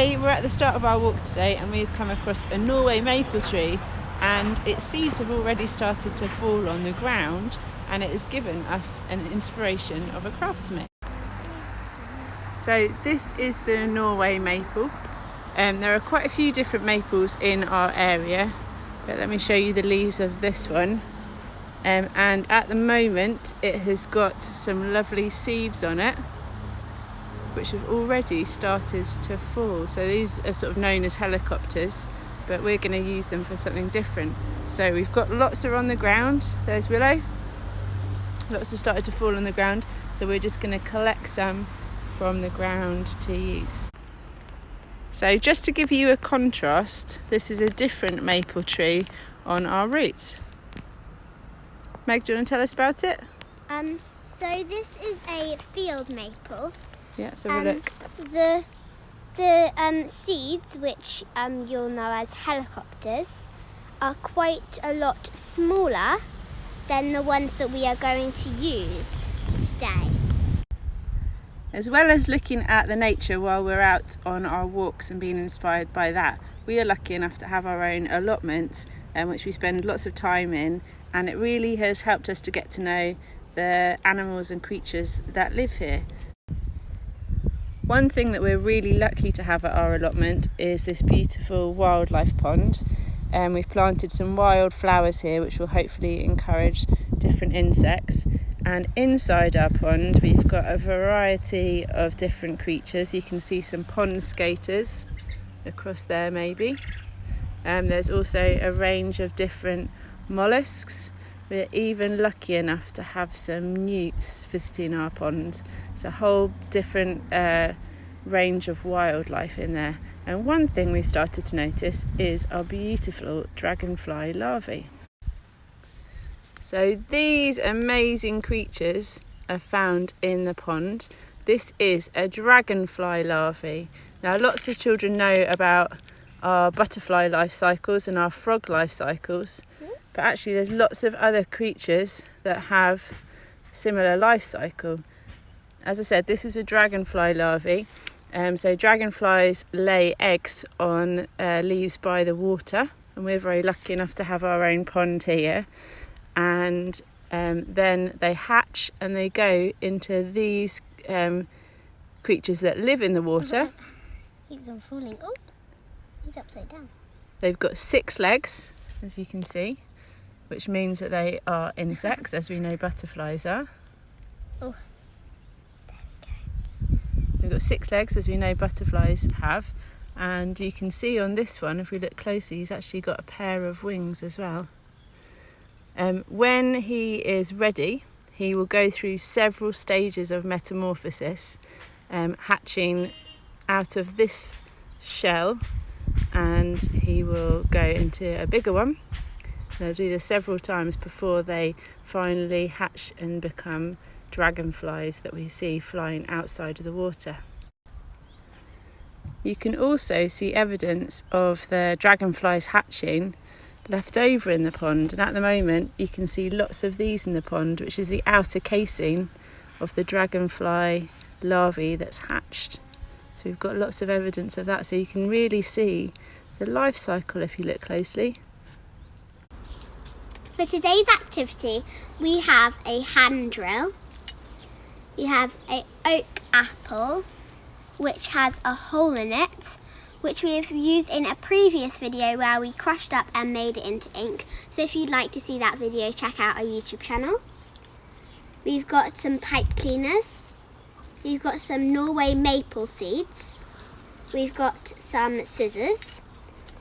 Today we're at the start of our walk today and we've come across a Norway maple tree and its seeds have already started to fall on the ground, and it has given us an inspiration of a craft to make. So this is the Norway maple. There are quite a few different maples in our area, but let me show you the leaves of this one. And at the moment it has got some lovely seeds on it which have already started to fall. So these are sort of known as helicopters, but we're going to use them for something different. So we've got lots are on the ground. There's willow. Lots have started to fall on the ground, so we're just going to collect some from the ground to use. So just to give you a contrast, this is a different maple tree on our route. Meg, do you want to tell us about it? So this is a field maple. Yeah, so we'll look. The seeds, which you'll know as helicopters, are quite a lot smaller than the ones that we are going to use today. As well as looking at the nature while we're out on our walks and being inspired by that, we are lucky enough to have our own allotments, which we spend lots of time in, and it really has helped us to get to know the animals and creatures that live here. One thing that we're really lucky to have at our allotment is this beautiful wildlife pond. We've planted some wild flowers here which will hopefully encourage different insects. And inside our pond we've got a variety of different creatures. You can see some pond skaters across there maybe. There's also a range of different molluscs. We're even lucky enough to have some newts visiting our pond. It's a whole different range of wildlife in there. And one thing we've started to notice is our beautiful dragonfly larvae. So these amazing creatures are found in the pond. This is a dragonfly larvae. Now lots of children know about our butterfly life cycles and our frog life cycles, but actually there's lots of other creatures that have a similar life cycle. As I said, this is a dragonfly larvae. So dragonflies lay eggs on leaves by the water, and we're very lucky enough to have our own pond here. And then they hatch and they go into these creatures that live in the water. Keeps on falling. Oh, he's upside down. They've got 6 legs, as you can see, which means that they are insects, as we know butterflies are. Oh, there we go. They've got 6 legs, as we know butterflies have. And you can see on this one, if we look closely, he's actually got a pair of wings as well. When he is ready, he will go through several stages of metamorphosis, hatching out of this shell, and he will go into a bigger one. They'll do this several times before they finally hatch and become dragonflies that we see flying outside of the water. You can also see evidence of the dragonflies hatching left over in the pond, and at the moment you can see lots of these in the pond, which is the outer casing of the dragonfly larvae that's hatched. So we've got lots of evidence of that, so you can really see the life cycle if you look closely. For today's activity, we have a hand drill. We have an oak apple, which has a hole in it, which we have used in a previous video where we crushed up and made it into ink. So if you'd like to see that video, check out our YouTube channel. We've got some pipe cleaners. We've got some Norway maple seeds. We've got some scissors.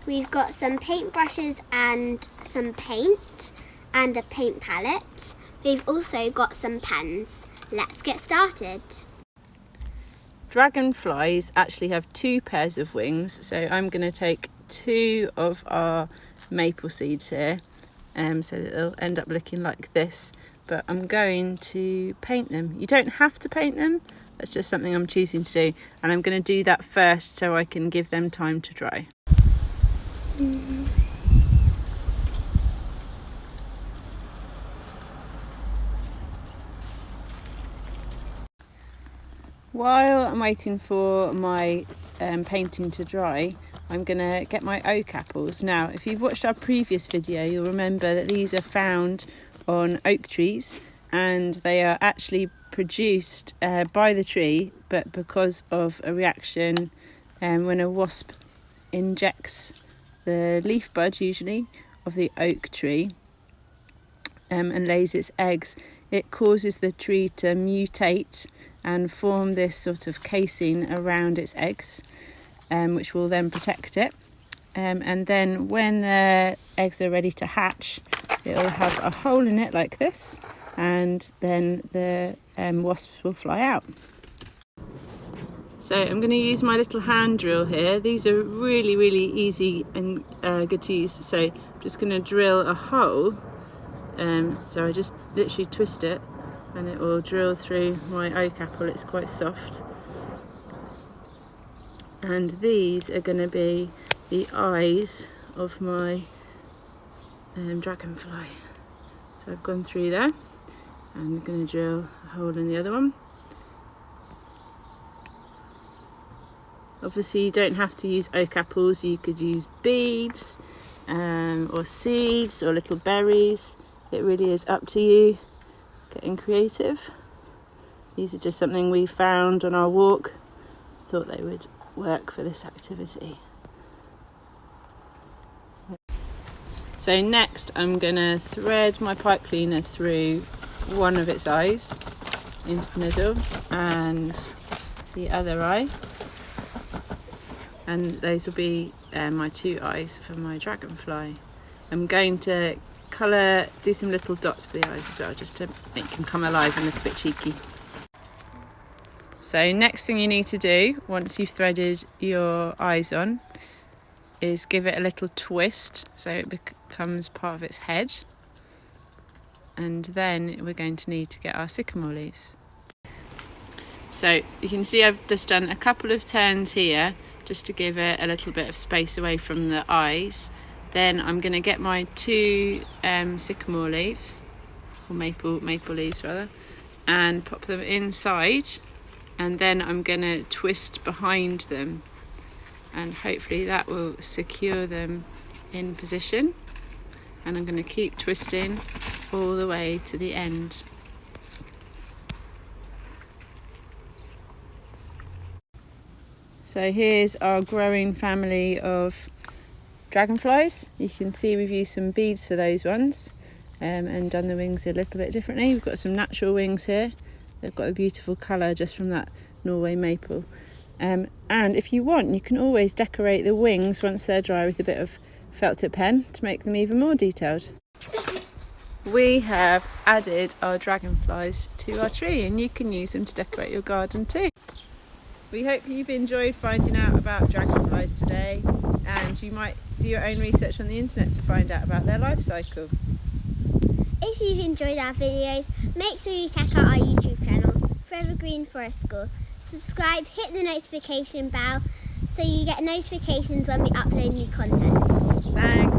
We've got some paintbrushes and some paint and a paint palette. We've also got some pens. Let's get started. Dragonflies actually have 2 pairs of wings, so I'm going to take 2 of our maple seeds here, so that they'll end up looking like this, but I'm going to paint them. You don't have to paint them, that's just something I'm choosing to do, and I'm going to do that first so I can give them time to dry. while I'm waiting for my painting to dry, I'm going to get my oak apples. Now, if you've watched our previous video, you'll remember that these are found on oak trees, and they are actually produced by the tree, but because of a reaction when a wasp injects the leaf bud, usually, of the oak tree and lays its eggs, it causes the tree to mutate and form this sort of casing around its eggs, which will then protect it. And then when the eggs are ready to hatch, it'll have a hole in it like this, and then the wasps will fly out. So I'm going to use my little hand drill here. These are really, really easy and good to use. So I'm just going to drill a hole. So I just literally twist it and it will drill through my oak apple. It's quite soft. And these are going to be the eyes of my dragonfly. So I've gone through there, and I'm going to drill a hole in the other one. Obviously you don't have to use oak apples, you could use beads or seeds or little berries. It really is up to you, getting creative. These are just something we found on our walk. Thought they would work for this activity. So next I'm going to thread my pipe cleaner through one of its eyes into the middle and the other eye. And those will be my two eyes for my dragonfly. I'm going to do some little dots for the eyes as well, just to make them come alive and look a bit cheeky. So next thing you need to do, once you've threaded your eyes on, is give it a little twist so it becomes part of its head. And then we're going to need to get our sycamore leaves. So you can see I've just done a couple of turns here, just to give it a little bit of space away from the eyes. Then I'm going to get my two sycamore leaves, or maple leaves rather, and pop them inside, and then I'm going to twist behind them, and hopefully that will secure them in position. And I'm going to keep twisting all the way to the end. So here's our growing family of dragonflies. You can see we've used some beads for those ones and done the wings a little bit differently. We've got some natural wings here. They've got a beautiful colour just from that Norway maple. And if you want, you can always decorate the wings once they're dry with a bit of felt tip pen to make them even more detailed. We have added our dragonflies to our tree, and you can use them to decorate your garden too. We hope you've enjoyed finding out about dragonflies today, and you might do your own research on the internet to find out about their life cycle. If you've enjoyed our videos, make sure you check out our YouTube channel, Forever Green Forest School. Subscribe, hit the notification bell so you get notifications when we upload new content. Thanks.